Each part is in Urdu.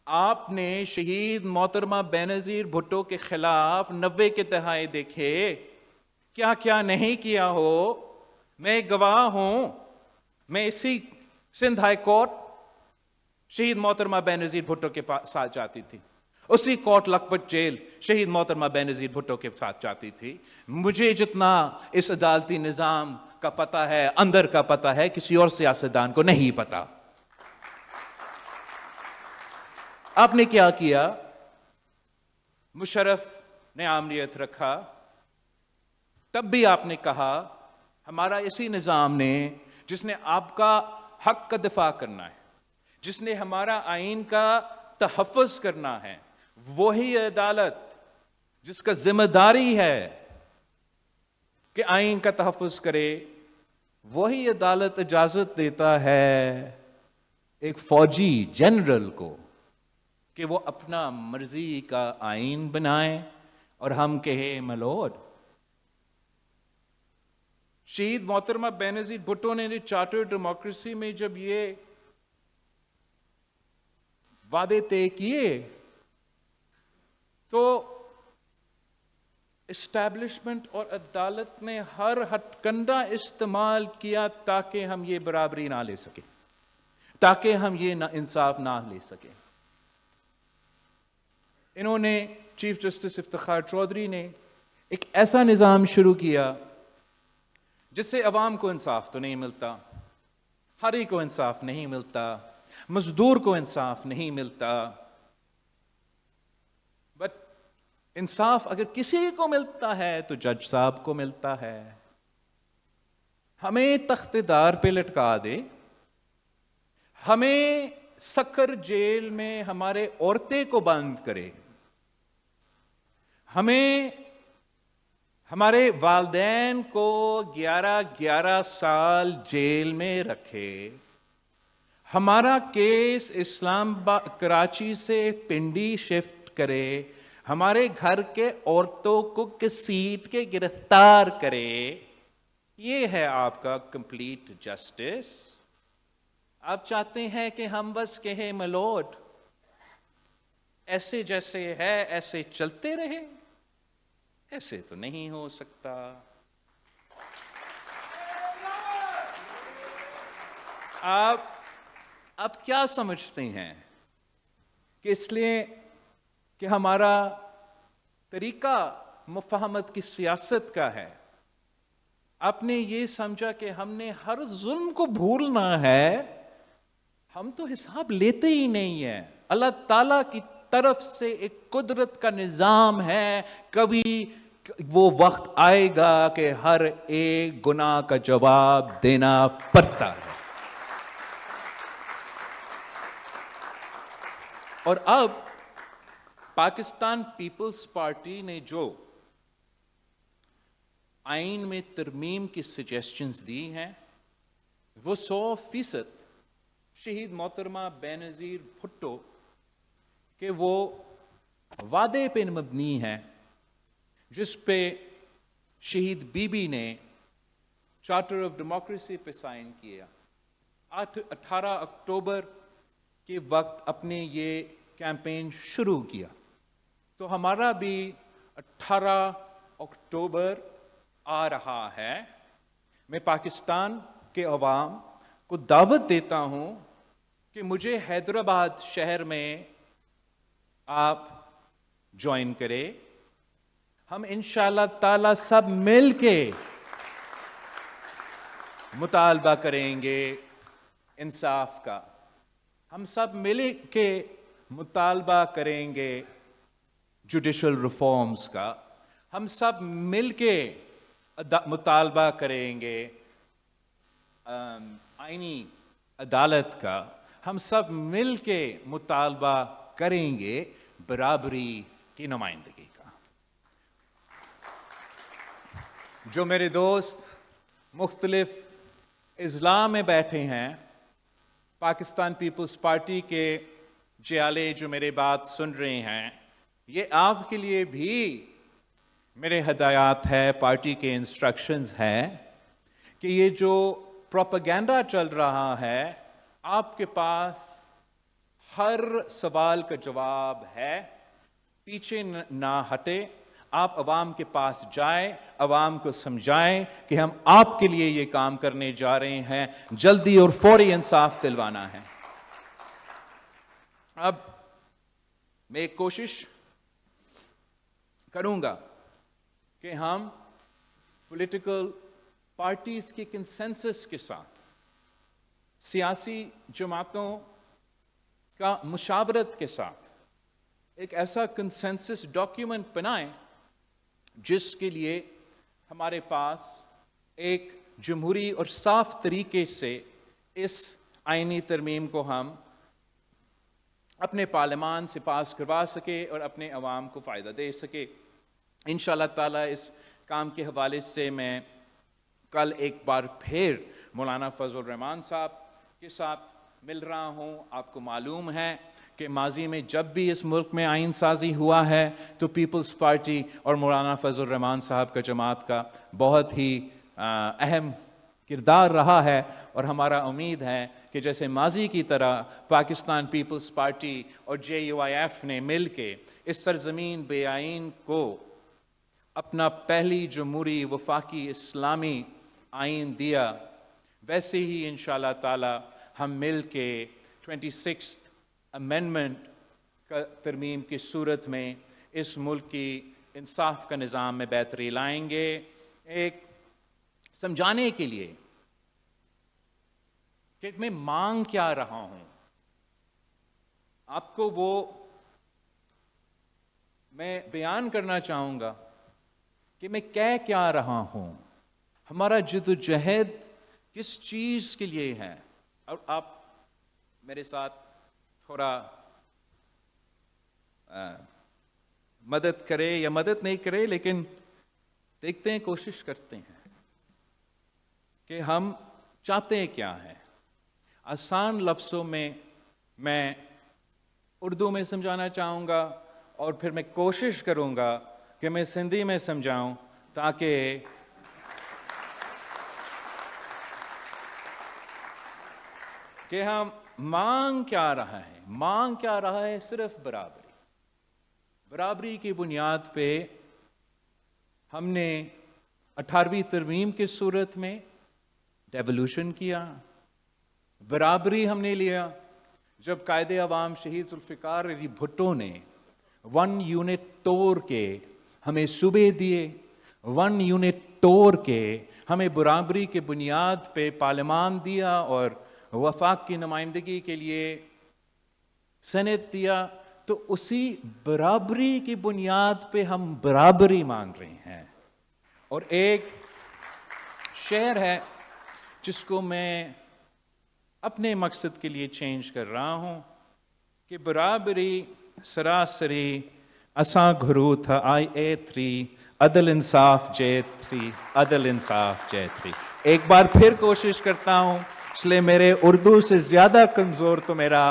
آپ نے شہید محترمہ بینظیر بھٹو کے خلاف 90 کے دہائے دیکھے، کیا کیا نہیں کیا ہو. میں گواہ ہوں. میں اسی سندھ ہائی کورٹ شہید محترمہ بینظیر بھٹو کے ساتھ جاتی تھی، اسی کوٹ لکھپت جیل شہید محترمہ بینظیر بھٹو کے ساتھ جاتی تھی. مجھے جتنا اس عدالتی نظام کا پتہ ہے، اندر کا پتہ ہے، کسی اور سیاستدان کو نہیں پتا. آپ نے کیا کیا؟ مشرف نے عاملیت رکھا، تب بھی آپ نے کہا ہمارا اسی نظام نے، جس نے آپ کا حق کا دفاع کرنا ہے، جس نے ہمارا آئین کا تحفظ کرنا ہے، وہی عدالت جس کا ذمہ داری ہے کہ آئین کا تحفظ کرے، وہی عدالت اجازت دیتا ہے ایک فوجی جنرل کو کہ وہ اپنا مرضی کا آئین بنائیں اور ہم کہیں ملوڈ. شہید محترمہ بینظیر بھٹو نے چارٹر ڈیموکریسی میں جب یہ وعدے طے کیے تو اسٹیبلشمنٹ اور عدالت نے ہر ہتھ کنڈا استعمال کیا تاکہ ہم یہ برابری نہ لے سکیں، تاکہ ہم یہ انصاف نہ لے سکیں. انہوں نے، چیف جسٹس افتخار چودھری نے ایک ایسا نظام شروع کیا جس سے عوام کو انصاف تو نہیں ملتا، ہری کو انصاف نہیں ملتا، مزدور کو انصاف نہیں ملتا، بٹ انصاف اگر کسی کو ملتا ہے تو جج صاحب کو ملتا ہے. ہمیں تخت دار پہ لٹکا دے، ہمیں سکر جیل میں ہمارے عورتیں کو بند کرے، ہمیں ہمارے والدین کو 11 سال جیل میں رکھے، ہمارا کیس اسلام آباد کراچی سے پنڈی شفٹ کرے، ہمارے گھر کے عورتوں کو گھسیٹ کے گرفتار کرے. یہ ہے آپ کا کمپلیٹ جسٹس. آپ چاہتے ہیں کہ ہم بس کہیں ملوٹ ایسے جیسے ہے ایسے چلتے رہے؟ ایسے تو نہیں ہو سکتا. آپ کیا سمجھتے ہیں کہ اس لیے کہ ہمارا طریقہ مفاہمت کی سیاست کا ہے، آپ نے یہ سمجھا کہ ہم نے ہر ظلم کو بھولنا ہے؟ ہم تو حساب لیتے ہی نہیں ہیں. اللہ تعالیٰ کی طرف سے ایک قدرت کا نظام ہے، کبھی وہ وقت آئے گا کہ ہر ایک گناہ کا جواب دینا پڑتا ہے. اور اب پاکستان پیپلز پارٹی نے جو آئین میں ترمیم کی سجیسشنز دی ہیں وہ 100% شہید محترمہ بینظیر بھٹو کہ وہ وعدے پہ مبنی ہے جس پہ شہید بی بی نے چارٹر آف ڈیموکریسی پہ سائن کیا. 18 اکتوبر کے وقت اپنے یہ کیمپین شروع کیا، تو ہمارا بھی 18 اکتوبر آ رہا ہے. میں پاکستان کے عوام کو دعوت دیتا ہوں کہ مجھے حیدرآباد شہر میں آپ جوائن کرے. ہم انشاءاللہ تعالی سب مل کے مطالبہ کریں گے انصاف کا، ہم سب مل کے مطالبہ کریں گے جوڈیشل ریفارمز کا، ہم سب مل کے مطالبہ کریں گے آئینی عدالت کا، ہم سب مل کے مطالبہ کریں گے برابری کی نمائندگی کا. جو میرے دوست مختلف اضلاع میں بیٹھے ہیں، پاکستان پیپلز پارٹی کے جیالے جو میرے بات سن رہے ہیں، یہ آپ کے لیے بھی میرے ہدایات ہے، پارٹی کے انسٹرکشنز ہیں کہ یہ جو پروپیگنڈا چل رہا ہے، آپ کے پاس ہر سوال کا جواب ہے، پیچھے نہ ہٹے، آپ عوام کے پاس جائیں، عوام کو سمجھائیں کہ ہم آپ کے لیے یہ کام کرنے جا رہے ہیں، جلدی اور فوری انصاف دلوانا ہے۔ اب میں ایک کوشش کروں گا کہ ہم پولیٹیکل پارٹیز کی کنسنسس کے ساتھ، سیاسی جماعتوں کا مشاورت کے ساتھ ایک ایسا کنسنسس ڈاکیومنٹ بنائیں جس کے لیے ہمارے پاس ایک جمہوری اور صاف طریقے سے اس آئینی ترمیم کو ہم اپنے پارلیمان سے پاس کروا سکے اور اپنے عوام کو فائدہ دے سکے۔ انشاءاللہ تعالیٰ اس کام کے حوالے سے میں کل ایک بار پھر مولانا فضل الرحمان صاحب کے ساتھ مل رہا ہوں۔ آپ کو معلوم ہے کہ ماضی میں جب بھی اس ملک میں آئین سازی ہوا ہے تو پیپلز پارٹی اور مولانا فضل الرحمان صاحب کا جماعت کا بہت ہی اہم کردار رہا ہے، اور ہمارا امید ہے کہ جیسے ماضی کی طرح پاکستان پیپلز پارٹی اور JUIF نے مل کے اس سرزمین بے آئین کو اپنا پہلی جمہوری وفاقی اسلامی آئین دیا، ویسے ہی انشاءاللہ تعالی ہم مل کے 26th امینڈمنٹ کا ترمیم کی صورت میں اس ملک کی انصاف کا نظام میں بہتری لائیں گے۔ ایک سمجھانے کے لیے کہ میں مانگ کیا رہا ہوں، آپ کو وہ میں بیان کرنا چاہوں گا کہ میں کہہ کیا رہا ہوں، ہمارا جدوجہد کس چیز کے لیے ہے۔ اور آپ میرے ساتھ تھوڑا مدد کرے یا مدد نہیں کرے، لیکن دیکھتے ہیں، کوشش کرتے ہیں کہ ہم چاہتے کیا ہیں۔ آسان لفظوں میں میں اردو میں سمجھانا چاہوں گا، اور پھر میں کوشش کروں گا کہ میں سندھی میں سمجھاؤں، تاکہ کہ ہم مانگ کیا رہا ہے۔ مانگ کیا رہا ہے؟ صرف برابری۔ برابری کی بنیاد پہ ہم نے 18ویں ترمیم کی صورت میں ڈیولوشن کیا، برابری ہم نے لیا جب قائد عوام شہید ذوالفقار علی بھٹو نے 1 یونٹ توڑ کے ہمیں صوبے دیے، 1 یونٹ توڑ کے ہمیں برابری کے بنیاد پہ پارلیمان دیا اور وفاق کی نمائندگی کے لیے سینٹ دیا۔ تو اسی برابری کی بنیاد پہ ہم برابری مانگ رہے ہیں۔ اور ایک شعر ہے جس کو میں اپنے مقصد کے لیے چینج کر رہا ہوں کہ برابری سراسری اساں گھرو تھا IA3 عدل انصاف J3 عدل انصاف J3۔ ایک بار پھر کوشش کرتا ہوں، اس لیے میرے اردو سے زیادہ کمزور تو میرا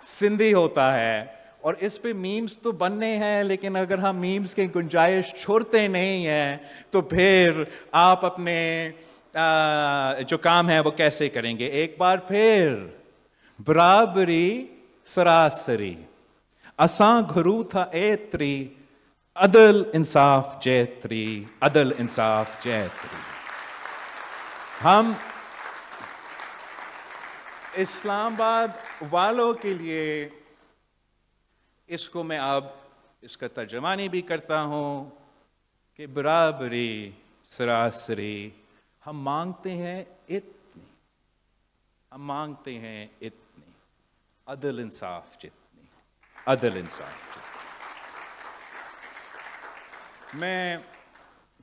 سندھی ہوتا ہے، اور اس پہ میمز تو بننے ہیں، لیکن اگر ہم میمز کی گنجائش چھوڑتے نہیں ہیں تو پھر آپ اپنے جو کام ہے وہ کیسے کریں گے۔ ایک بار پھر برابری سراسری اساں گھرو تھا A3 عدل انصاف J3 عدل انصاف J3۔ ہم اسلام آباد والوں کے لیے اس کو میں اب اس کا ترجمانی بھی کرتا ہوں کہ برابری سراسری ہم مانگتے ہیں اتنی، ہم مانگتے ہیں اتنی، عدل انصاف جتنی، عدل انصاف جتنی۔ میں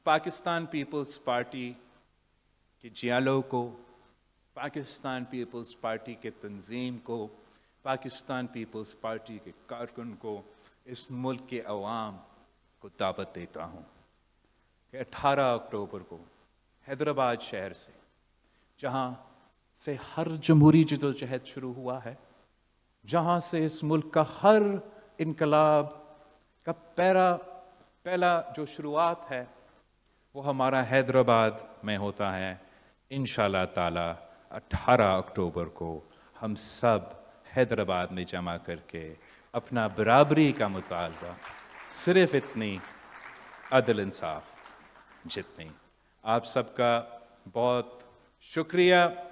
پاکستان پیپلز پارٹی کے جیالوں کو، پاکستان پیپلز پارٹی کے تنظیم کو، پاکستان پیپلز پارٹی کے کارکن کو، اس ملک کے عوام کو دعوت دیتا ہوں کہ 18 اکتوبر کو حیدرآباد شہر سے، جہاں سے ہر جمہوری جدوجہد شروع ہوا ہے، جہاں سے اس ملک کا ہر انقلاب کا پہلا جو شروعات ہے وہ ہمارا حیدرآباد میں ہوتا ہے۔ انشاءاللہ تعالی 18 اکتوبر کو ہم سب حیدرآباد میں جمع کر کے اپنا برابری کا مطالبہ، صرف اتنی عدل انصاف جتنی. آپ سب کا بہت شکریہ.